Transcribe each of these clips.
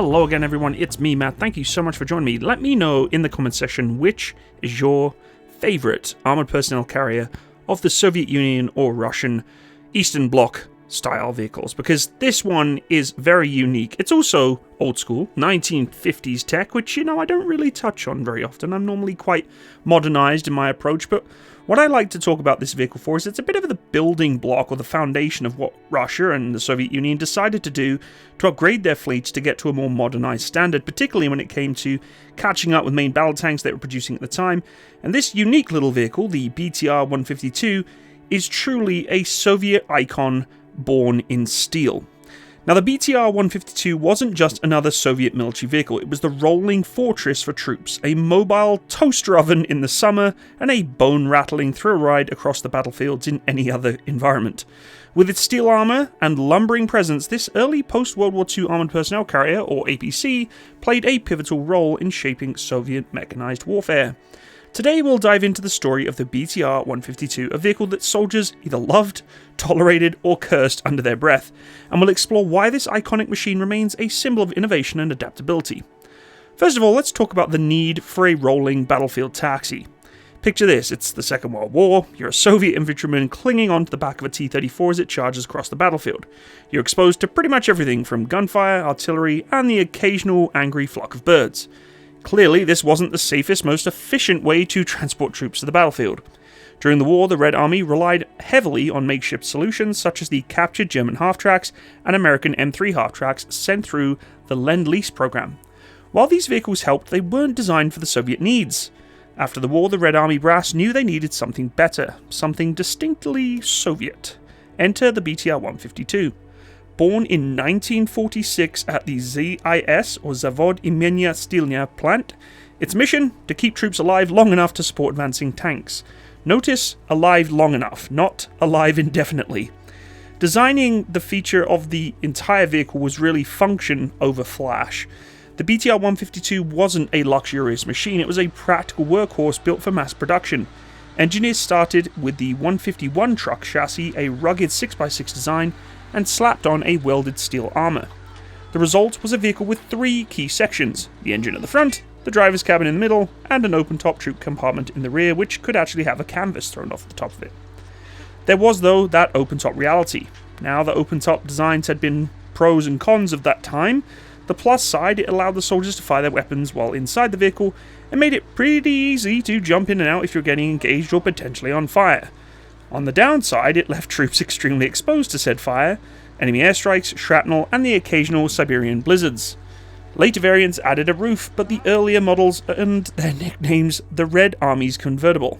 Hello again everyone, it's me Matt, thank you so much for joining me. Let me know in the comment section which is your favourite armoured personnel carrier of the Soviet Union or Russian Eastern Bloc style vehicles, because this one is very unique. It's also old school, 1950s tech, which, you know, I don't really touch on very often. I'm normally quite modernised in my approach, but what I like to talk about this vehicle for is it's a bit of the building block or the foundation of what Russia and the Soviet Union decided to do to upgrade their fleets to get to a more modernised standard, particularly when it came to catching up with main battle tanks they were producing at the time. And this unique little vehicle, the BTR-152, is truly a Soviet icon born in steel. Now, the BTR-152 wasn't just another Soviet military vehicle, it was the rolling fortress for troops, a mobile toaster oven in the summer, and a bone-rattling thrill ride across the battlefields in any other environment. With its steel armour and lumbering presence, this early post-World War II armoured personnel carrier, or APC, played a pivotal role in shaping Soviet mechanised warfare. Today we'll dive into the story of the BTR-152, a vehicle that soldiers either loved, tolerated, or cursed under their breath, and we'll explore why this iconic machine remains a symbol of innovation and adaptability. First of all, let's talk about the need for a rolling battlefield taxi. Picture this, it's the Second World War, you're a Soviet infantryman clinging onto the back of a T-34 as it charges across the battlefield. You're exposed to pretty much everything from gunfire, artillery, and the occasional angry flock of birds. Clearly, this wasn't the safest, most efficient way to transport troops to the battlefield. During the war, the Red Army relied heavily on makeshift solutions such as the captured German half-tracks and American M3 half-tracks sent through the Lend-Lease program. While these vehicles helped, they weren't designed for the Soviet needs. After the war, the Red Army brass knew they needed something better, something distinctly Soviet. Enter the BTR-152. Born in 1946 at the ZIS, or Zavod Imenia Stilnya plant, its mission? To keep troops alive long enough to support advancing tanks. Notice, alive long enough, not alive indefinitely. Designing the feature of the entire vehicle was really function over flash. The BTR-152 wasn't a luxurious machine, it was a practical workhorse built for mass production. Engineers started with the 151 truck chassis, a rugged 6x6 design, and slapped on a welded steel armour. The result was a vehicle with three key sections: the engine at the front, the driver's cabin in the middle, and an open-top troop compartment in the rear, which could actually have a canvas thrown off the top of it. There was, though, that open-top reality. Now, the open-top designs had been pros and cons of that time. The plus side, it allowed the soldiers to fire their weapons while inside the vehicle, and made it pretty easy to jump in and out if you're getting engaged or potentially on fire. On the downside, it left troops extremely exposed to said fire, enemy airstrikes, shrapnel, and the occasional Siberian blizzards. Later variants added a roof, but the earlier models earned their nicknames the Red Army's Convertible.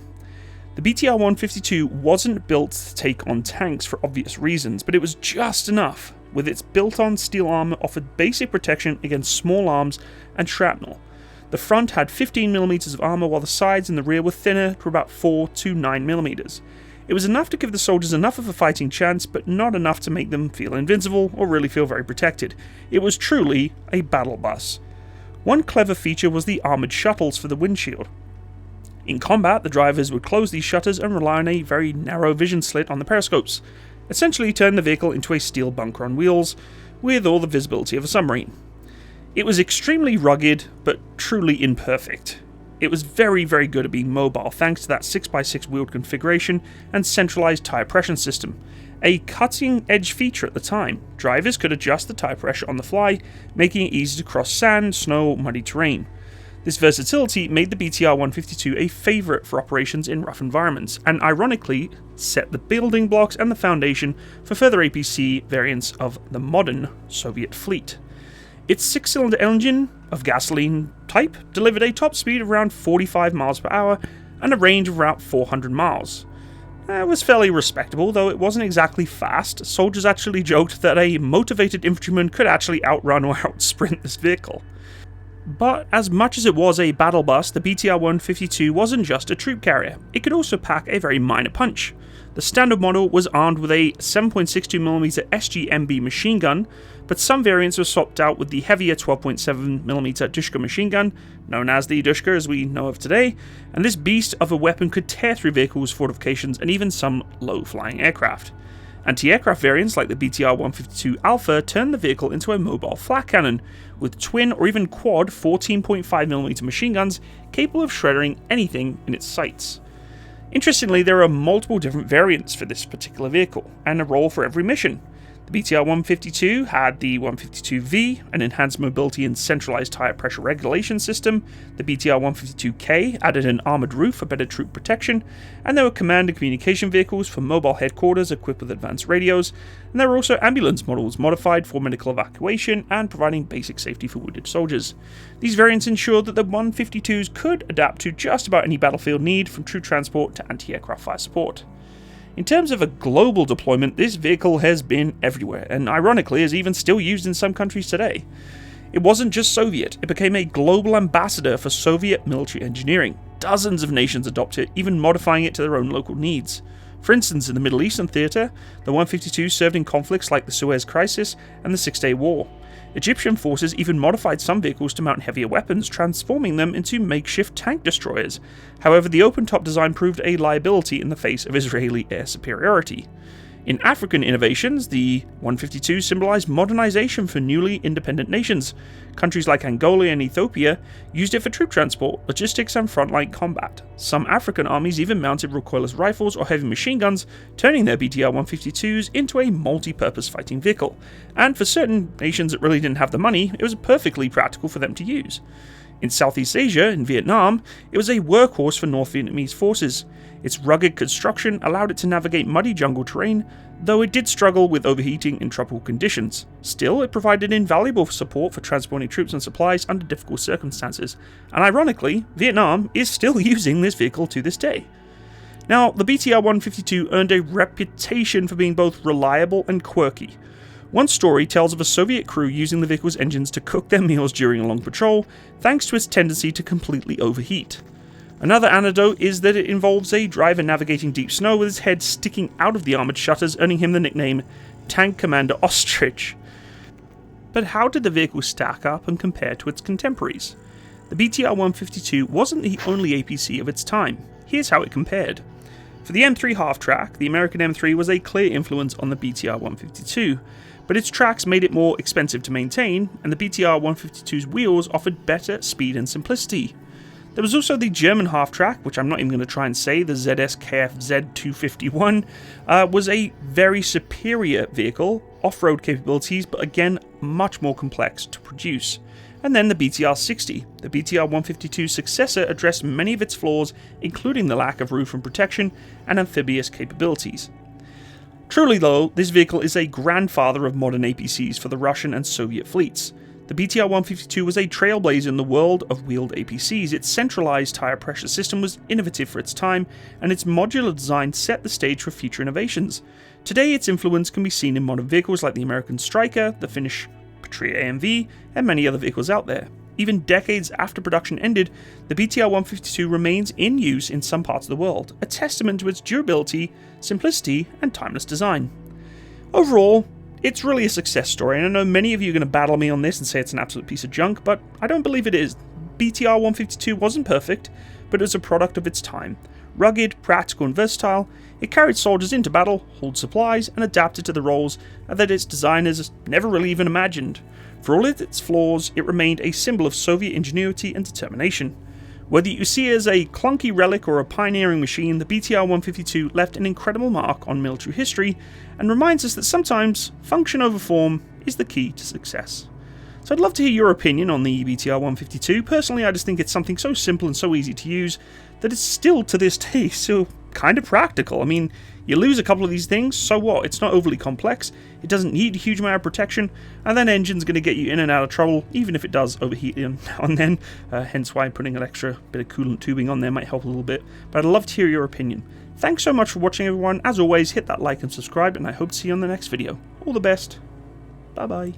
The BTR-152 wasn't built to take on tanks for obvious reasons, but it was just enough. With its built-on steel armour offered basic protection against small arms and shrapnel. The front had 15mm of armour, while the sides and the rear were thinner to about 4 to 9mm. It was enough to give the soldiers enough of a fighting chance, but not enough to make them feel invincible or really feel very protected. It was truly a battle bus. One clever feature was the armoured shuttles for the windshield. In combat, the drivers would close these shutters and rely on a very narrow vision slit on the periscopes, essentially turn the vehicle into a steel bunker on wheels, with all the visibility of a submarine. It was extremely rugged, but truly imperfect. It was very, very good at being mobile thanks to that 6x6 wheeled configuration and centralised tyre pressure system, a cutting-edge feature at the time. Drivers could adjust the tyre pressure on the fly, making it easy to cross sand, snow, muddy terrain. This versatility made the BTR-152 a favourite for operations in rough environments, and ironically set the building blocks and the foundation for further APC variants of the modern Soviet fleet. Its six-cylinder engine of gasoline type delivered a top speed of around 45 miles per hour and a range of about 400 miles. It was fairly respectable, though it wasn't exactly fast. Soldiers actually joked that a motivated infantryman could actually outrun or outsprint this vehicle. But as much as it was a battle bus, the BTR-152 wasn't just a troop carrier. It could also pack a very minor punch. The standard model was armed with a 7.62mm SG-MB machine gun, but some variants were swapped out with the heavier 12.7mm Dushka machine gun, known as the Dushka as we know of today, and this beast of a weapon could tear through vehicles, fortifications, and even some low-flying aircraft. Anti-aircraft variants like the BTR-152 Alpha turned the vehicle into a mobile flak cannon, with twin or even quad 14.5mm machine guns capable of shredding anything in its sights. Interestingly, there are multiple different variants for this particular vehicle, and a role for every mission. The BTR-152 had the 152V, an enhanced mobility and centralized tire pressure regulation system. The BTR-152K added an armoured roof for better troop protection, and there were command and communication vehicles for mobile headquarters equipped with advanced radios, and there were also ambulance models modified for medical evacuation and providing basic safety for wounded soldiers. These variants ensured that the 152s could adapt to just about any battlefield need, from troop transport to anti-aircraft fire support. In terms of a global deployment, this vehicle has been everywhere, and ironically is even still used in some countries today. It wasn't just Soviet, it became a global ambassador for Soviet military engineering. Dozens of nations adopt it, even modifying it to their own local needs. For instance, in the Middle Eastern theatre, the 152 served in conflicts like the Suez Crisis and the Six-Day War. Egyptian forces even modified some vehicles to mount heavier weapons, transforming them into makeshift tank destroyers. However, the open-top design proved a liability in the face of Israeli air superiority. In African innovations, the 152 symbolized modernization for newly independent nations. Countries like Angola and Ethiopia used it for troop transport, logistics, and frontline combat. Some African armies even mounted recoilless rifles or heavy machine guns, turning their BTR-152s into a multi-purpose fighting vehicle. And for certain nations that really didn't have the money, it was perfectly practical for them to use. In Southeast Asia, in Vietnam, it was a workhorse for North Vietnamese forces. Its rugged construction allowed it to navigate muddy jungle terrain, though it did struggle with overheating in tropical conditions. Still, it provided invaluable support for transporting troops and supplies under difficult circumstances, and ironically, Vietnam is still using this vehicle to this day. Now, the BTR-152 earned a reputation for being both reliable and quirky. One story tells of a Soviet crew using the vehicle's engines to cook their meals during a long patrol, thanks to its tendency to completely overheat. Another anecdote is that it involves a driver navigating deep snow with his head sticking out of the armoured shutters, earning him the nickname Tank Commander Ostrich. But how did the vehicle stack up and compare to its contemporaries? The BTR-152 wasn't the only APC of its time. Here's how it compared. For the M3 half-track, the American M3 was a clear influence on the BTR-152, but its tracks made it more expensive to maintain, and the BTR-152's wheels offered better speed and simplicity. There was also the German half-track, which I'm not even going to try and say, the Sd.Kfz 251, was a very superior vehicle, off-road capabilities, but again, much more complex to produce. And then the BTR-60. The BTR-152's successor addressed many of its flaws, including the lack of roof and protection and amphibious capabilities. Truly though, this vehicle is a grandfather of modern APCs for the Russian and Soviet fleets. The BTR-152 was a trailblazer in the world of wheeled APCs. Its centralized tire pressure system was innovative for its time, and its modular design set the stage for future innovations. Today, its influence can be seen in modern vehicles like the American Striker, the Finnish Patria AMV, and many other vehicles out there. Even decades after production ended, the BTR-152 remains in use in some parts of the world, a testament to its durability, simplicity, and timeless design. Overall, it's really a success story, and I know many of you are going to battle me on this and say it's an absolute piece of junk, but I don't believe it is. BTR-152 wasn't perfect, but it was a product of its time. Rugged, practical, and versatile, it carried soldiers into battle, hauled supplies, and adapted to the roles that its designers never really even imagined. For all its flaws, it remained a symbol of Soviet ingenuity and determination. Whether you see it as a clunky relic or a pioneering machine, the BTR-152 left an incredible mark on military history and reminds us that sometimes function over form is the key to success. So I'd love to hear your opinion on the BTR-152. Personally, I just think it's something so simple and so easy to use that it's still to this day so kind of practical. I mean, you lose a couple of these things, so what? It's not overly complex, it doesn't need a huge amount of protection, and that engine's going to get you in and out of trouble, even if it does overheat now and then, hence why putting an extra bit of coolant tubing on there might help a little bit, but I'd love to hear your opinion. Thanks so much for watching, everyone. As always, hit that like and subscribe, and I hope to see you on the next video. All the best. Bye bye.